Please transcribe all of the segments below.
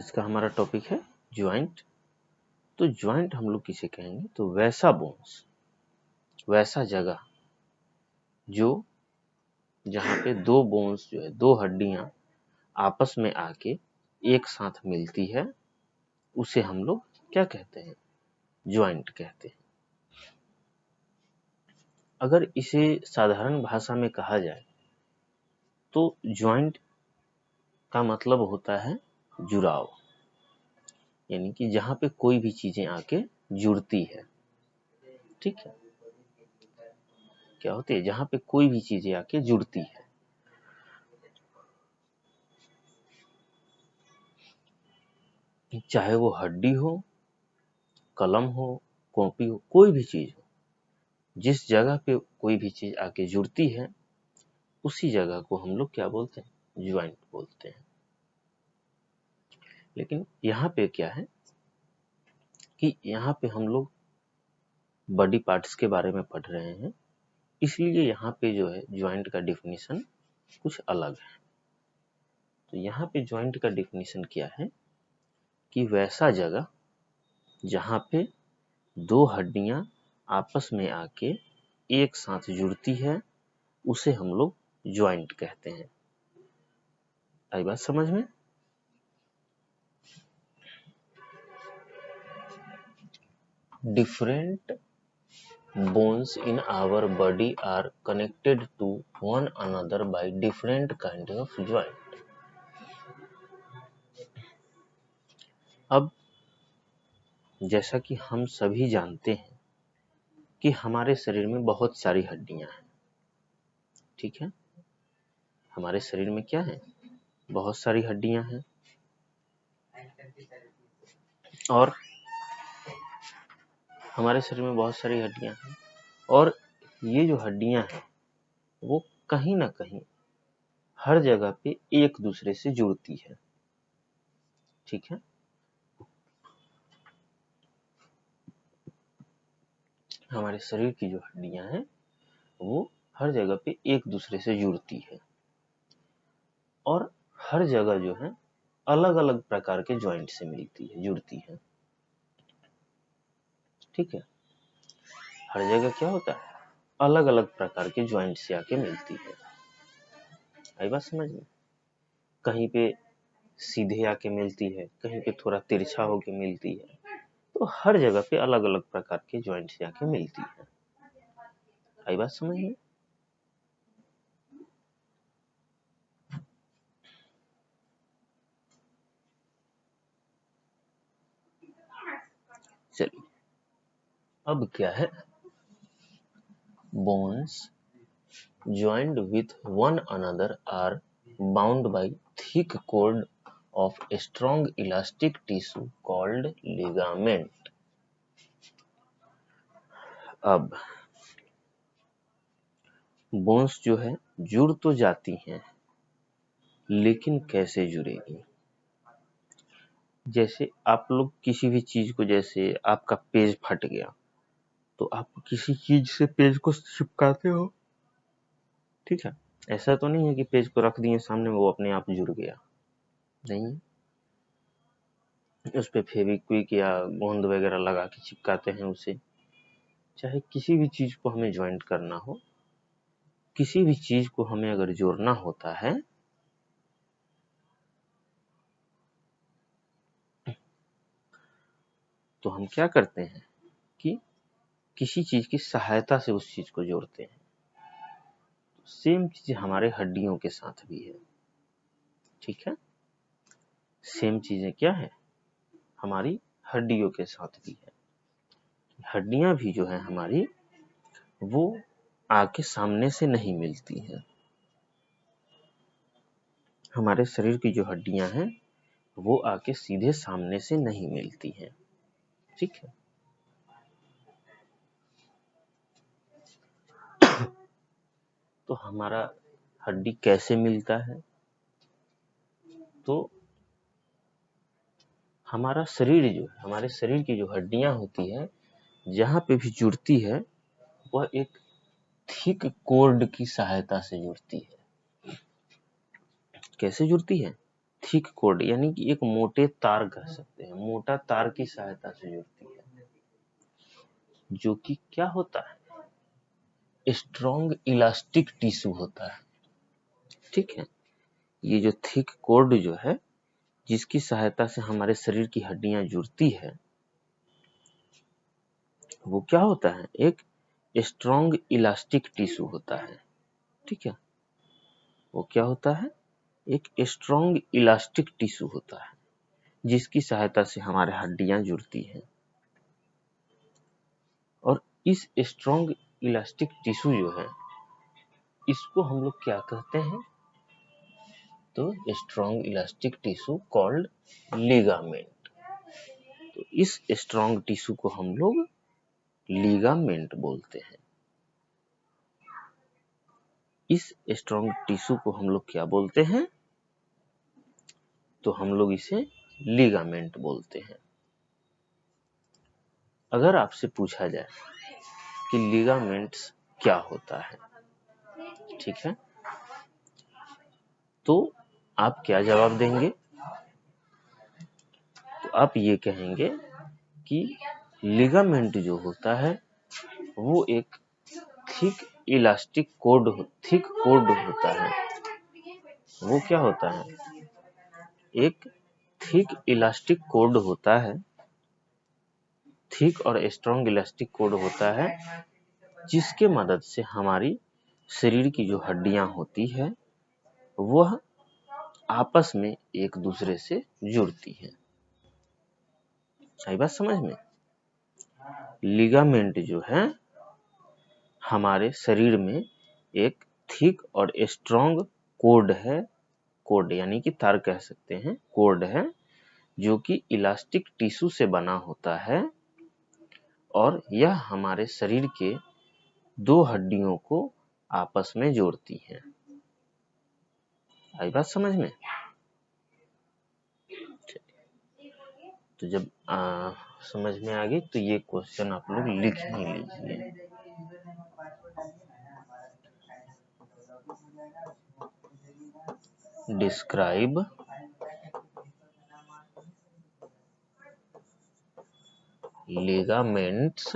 इसका हमारा टॉपिक है ज्वाइंट। तो ज्वाइंट हम लोग किसे कहेंगे, तो वैसा बोन्स, वैसा जगह जो जहाँ पे दो बोन्स जो है, दो हड्डियां आपस में आके एक साथ मिलती है, उसे हम लोग क्या कहते हैं, ज्वाइंट कहते हैं। अगर इसे साधारण भाषा में कहा जाए तो ज्वाइंट का मतलब होता है जुड़ाव, यानी कि जहां पे कोई भी चीजें आके जुड़ती है। ठीक है, क्या होती है, जहां पे कोई भी चीजें आके जुड़ती है। चाहे वो हड्डी हो, कलम हो, कॉपी हो, कोई भी चीज हो, जिस जगह पे कोई भी चीज आके जुड़ती है उसी जगह को हम लोग क्या बोलते हैं, ज्वाइंट बोलते हैं। लेकिन यहाँ पे क्या है कि यहाँ पे हम लोग बॉडी पार्ट्स के बारे में पढ़ रहे हैं, इसलिए यहाँ पे जो है ज्वाइंट का डेफिनेशन कुछ अलग है। तो यहाँ पे ज्वाइंट का डेफिनेशन क्या है कि वैसा जगह जहाँ पे दो हड्डियां आपस में आके एक साथ जुड़ती है, उसे हम लोग ज्वाइंट कहते हैं। आई बात समझ में? Different bones in our body are connected to one another by different kind of joint. अब जैसा कि हम सभी जानते हैं कि हमारे शरीर में बहुत सारी हड्डियां हैं। ठीक है, हमारे शरीर में क्या है, बहुत सारी हड्डियां हैं। और हमारे शरीर में बहुत सारी हड्डियां हैं और ये जो हड्डियां हैं वो कहीं ना कहीं हर जगह पे एक दूसरे से जुड़ती है। ठीक है, हमारे शरीर की जो हड्डियां हैं वो हर जगह पे एक दूसरे से जुड़ती है और हर जगह जो है अलग अलग प्रकार के जॉइंट से मिलती है, जुड़ती है। ठीक है, हर जगह क्या होता है, अलग अलग प्रकार के जॉइंट से आके मिलती है। आई बात समझ में? कहीं पे सीधे आके मिलती है, कहीं पे थोड़ा तिरछा होके मिलती है, तो हर जगह पे अलग अलग प्रकार के जॉइंट से आके मिलती है। आई बात समझ में? चलिए, अब क्या है, bones joined with one another are bound by thick cord of a strong elastic tissue called ligament. अब बोन्स जो है जुड़ तो जाती हैं, लेकिन कैसे जुड़ेगी? जैसे आप लोग किसी भी चीज को, जैसे आपका पेज फट गया तो आप किसी चीज से पेज को चिपकाते हो। ठीक है, ऐसा तो नहीं है कि पेज को रख दिए सामने वो अपने आप जुड़ गया, नहीं। उस पे फेविक्विक या गोंद वगैरह लगा के चिपकाते हैं उसे। चाहे किसी भी चीज को हमें ज्वाइंट करना हो, किसी भी चीज को हमें अगर जोड़ना होता है तो हम क्या करते हैं कि किसी चीज की सहायता से उस चीज को जोड़ते हैं। सेम चीज हमारे हड्डियों के साथ भी है। ठीक है, सेम चीजें क्या है, हमारी हड्डियों के साथ भी है। हड्डियां भी जो है हमारी, वो आके सामने से नहीं मिलती हैं। हमारे शरीर की जो हड्डियां हैं वो आके सीधे सामने से नहीं मिलती हैं। ठीक है, तो हमारा हड्डी कैसे मिलता है, तो हमारा शरीर जो है, हमारे शरीर की जो हड्डियां होती है, जहां पे भी जुड़ती है वह एक थिक कोर्ड की सहायता से जुड़ती है। कैसे जुड़ती है? थिक कॉर्ड यानी कि एक मोटे तार कह सकते हैं, मोटा तार की सहायता से जुड़ती है, जो कि क्या होता है, स्ट्रॉन्ग इलास्टिक टिश्यू होता है। ठीक है, ये जो थिक कॉर्ड जो है, जिसकी सहायता से हमारे शरीर की हड्डियां जुड़ती है, वो क्या होता है, एक स्ट्रॉन्ग इलास्टिक टिश्यू होता है। ठीक है, वो क्या होता है, एक स्ट्रॉन्ग इलास्टिक टिश्यू होता है, जिसकी सहायता से हमारे हड्डियां जुड़ती हैं। और इस स्ट्रॉन्ग इलास्टिक टिश्यू जो है, इसको हम लोग क्या कहते हैं, तो strong elastic tissue called ligament. तो इस स्ट्रॉन्ग टिश्यू को हम लोग लिगामेंट बोलते हैं। इस स्ट्रॉन्ग टिश्यू को हम लोग क्या बोलते हैं, तो हम लोग इसे लिगामेंट बोलते हैं। अगर आपसे पूछा जाए कि लिगामेंट्स क्या होता है, ठीक है, तो आप क्या जवाब देंगे, तो आप ये कहेंगे कि लिगामेंट जो होता है वो एक थिक इलास्टिक थिक कॉर्ड होता है। वो क्या होता है, एक थिक इलास्टिक कॉर्ड होता है, थिक और स्ट्रॉन्ग इलास्टिक कॉर्ड होता है, जिसके मदद से हमारी शरीर की जो हड्डियां होती है वह आपस में एक दूसरे से जुड़ती हैं। सही बात समझ में? लिगामेंट जो है हमारे शरीर में एक थिक और स्ट्रॉन्ग कॉर्ड है, कॉर्ड यानी कि तार कह सकते हैं, कॉर्ड है, जो कि इलास्टिक टिश्यू से बना होता है, और यह हमारे शरीर के दो हड्डियों को आपस में जोड़ती है। आई बात समझ में? तो जब समझ में आ गई तो ये क्वेश्चन आप लोग लिख ही लीजिए। डिस्क्राइब लिगामेंट्स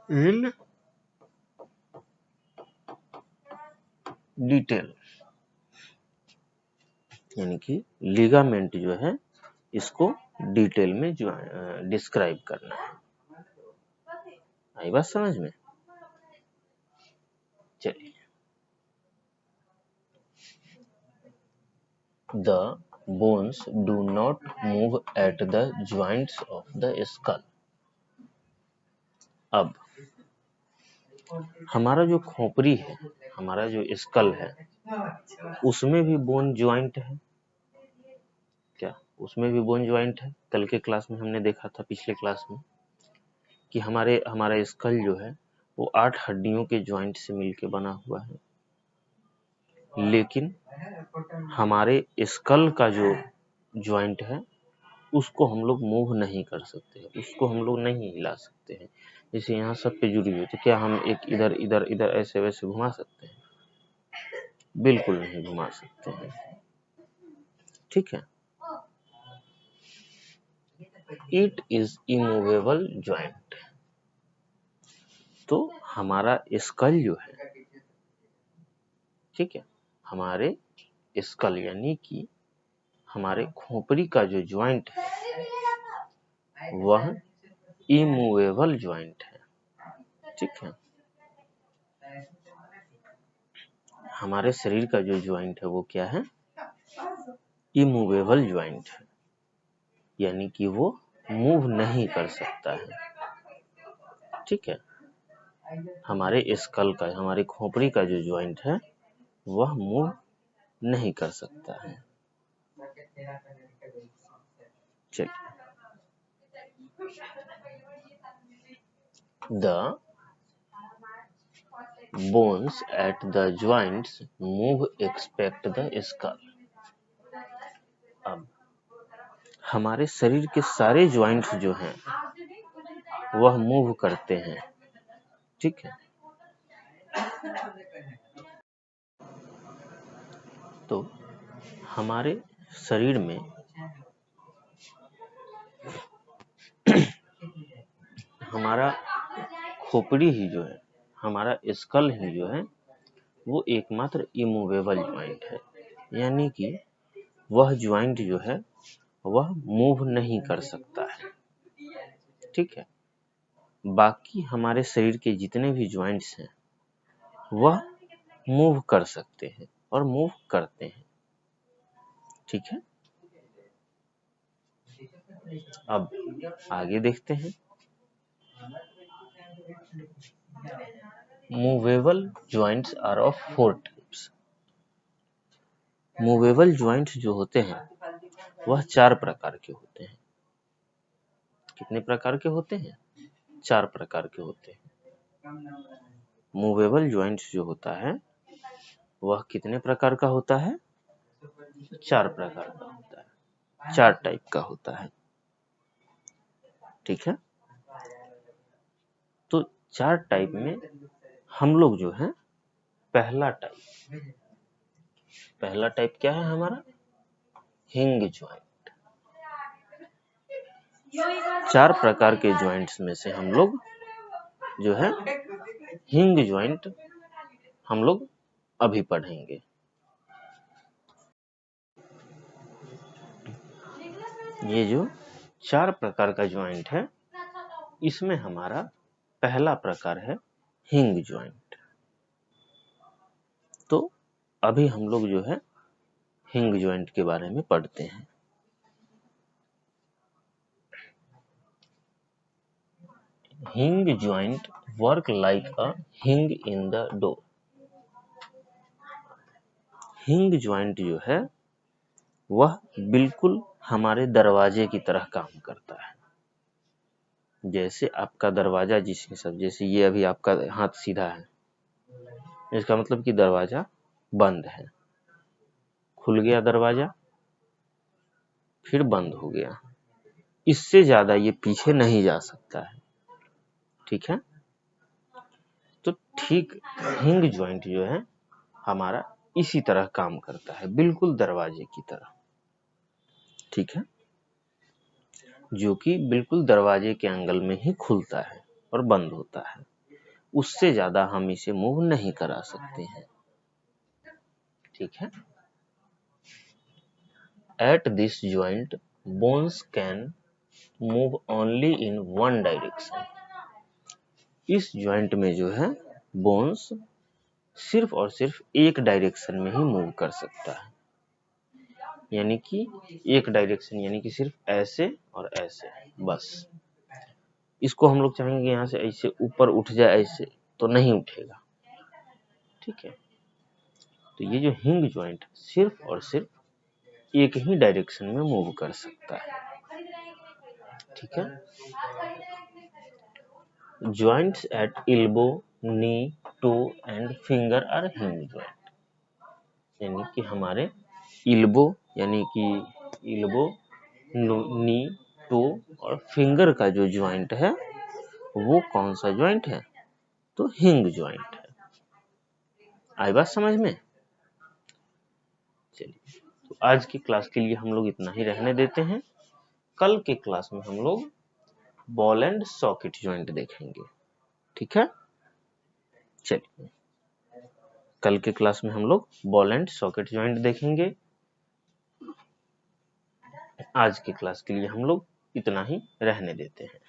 इन डिटेल, यानी कि लिगामेंट जो है इसको डिटेल में जो डिस्क्राइब करना है। आई बात समझ में? चलिए, the bones do not move at the joints of the skull. अब हमारा जो खोपड़ी है, हमारा जो स्कल है, उसमें भी बोन ज्वाइंट है क्या? उसमें भी बोन ज्वाइंट है। कल के क्लास में हमने देखा था, पिछले क्लास में, कि हमारा स्कल जो है वो 8 हड्डियों के ज्वाइंट से मिलके बना हुआ है, लेकिन हमारे स्कल का जो ज्वाइंट है उसको हम लोग मूव नहीं कर सकते, उसको हम लोग नहीं हिला सकते हैं। जैसे यहाँ सब पे जुड़ी हुई, तो क्या हम एक इधर इधर इधर ऐसे वैसे घुमा सकते हैं? बिल्कुल नहीं घुमा सकते हैं। ठीक है, इट इज इमूवेबल ज्वाइंट। तो हमारा स्कल जो है, ठीक है, हमारे स्कल यानी कि हमारे खोपड़ी का जो ज्वाइंट है वह इमूवेबल ज्वाइंट है। ठीक है, हमारे शरीर का जो ज्वाइंट है वो क्या है, इमूवेबल ज्वाइंट है, यानी कि वो मूव नहीं कर सकता है। ठीक है, हमारे स्कल का, हमारे खोपड़ी का जो ज्वाइंट है वह मूव नहीं कर सकता है। चलिए, the bones at the joints move expect the skull. अब हमारे शरीर के सारे ज्वाइंट्स जो हैं वह मूव करते हैं। ठीक है, तो हमारे शरीर में हमारा खोपड़ी ही जो है, हमारा स्कल ही जो है, वो एकमात्र इमूवेबल ज्वाइंट है, यानी कि वह ज्वाइंट जो है वह मूव नहीं कर सकता है। ठीक है, बाकी हमारे शरीर के जितने भी ज्वाइंट्स हैं वह मूव कर सकते हैं और मूव करते हैं। ठीक है, अब आगे देखते हैं। Movable joints are of 4 types. Movable joints जो होते हैं वह 4 प्रकार के होते हैं। कितने प्रकार के होते हैं? 4 प्रकार के होते हैं। मूवेबल ज्वाइंट्स जो होता है वह कितने प्रकार का होता है? 4 प्रकार का होता है, 4 टाइप का होता है। ठीक है, तो 4 टाइप में हम लोग जो है पहला टाइप क्या है हमारा? हिंग ज्वाइंट। 4 प्रकार के ज्वाइंट्स में से हम लोग जो है हिंग ज्वाइंट हम लोग अभी पढ़ेंगे। ये जो 4 प्रकार का ज्वाइंट है, इसमें हमारा पहला प्रकार है हिंग ज्वाइंट। तो अभी हम लोग जो है हिंग ज्वाइंट के बारे में पढ़ते हैं। हिंग ज्वाइंट वर्क लाइक अ हिंग इन द डोर। हिंग ज्वाइंट जो है वह बिल्कुल हमारे दरवाजे की तरह काम करता है। जैसे आपका दरवाजा जिस हिसाब, जैसे ये अभी आपका हाथ सीधा है, इसका मतलब कि दरवाजा बंद है। खुल गया दरवाजा, फिर बंद हो गया, इससे ज्यादा ये पीछे नहीं जा सकता है। ठीक है, तो ठीक हिंग ज्वाइंट जो है हमारा इसी तरह काम करता है, बिल्कुल दरवाजे की तरह। ठीक है, जो कि बिल्कुल दरवाजे के एंगल में ही खुलता है और बंद होता है, उससे ज्यादा हम इसे मूव नहीं करा सकते हैं। ठीक है, at this joint bones can move only in one direction. इस ज्वाइंट में जो है बोन्स सिर्फ और सिर्फ एक डायरेक्शन में ही मूव कर सकता है, यानी कि एक डायरेक्शन, यानी कि सिर्फ ऐसे और ऐसे, बस। इसको हम लोग चाहेंगे यहाँ से ऐसे ऊपर उठ जाए, ऐसे तो नहीं उठेगा। ठीक है, तो ये जो हिंग ज्वाइंट सिर्फ और सिर्फ एक ही डायरेक्शन में मूव कर सकता है। ठीक है, joints at elbow, knee, toe and finger are hinge joint. यानी कि हमारे एल्बो, यानी कि एल्बो, नी, टो और फिंगर का जो ज्वाइंट है वो कौन सा ज्वाइंट है? तो हिंग ज्वाइंट है। आई बात समझ में? चलिए, तो आज की क्लास के लिए हम लोग इतना ही रहने देते हैं। कल के क्लास में हम लोग बॉल एंड सॉकेट ज्वाइंट देखेंगे। ठीक है, चलिए कल के क्लास में हम लोग बॉल एंड सॉकेट ज्वाइंट देखेंगे। आज की क्लास के लिए हम लोग इतना ही रहने देते हैं।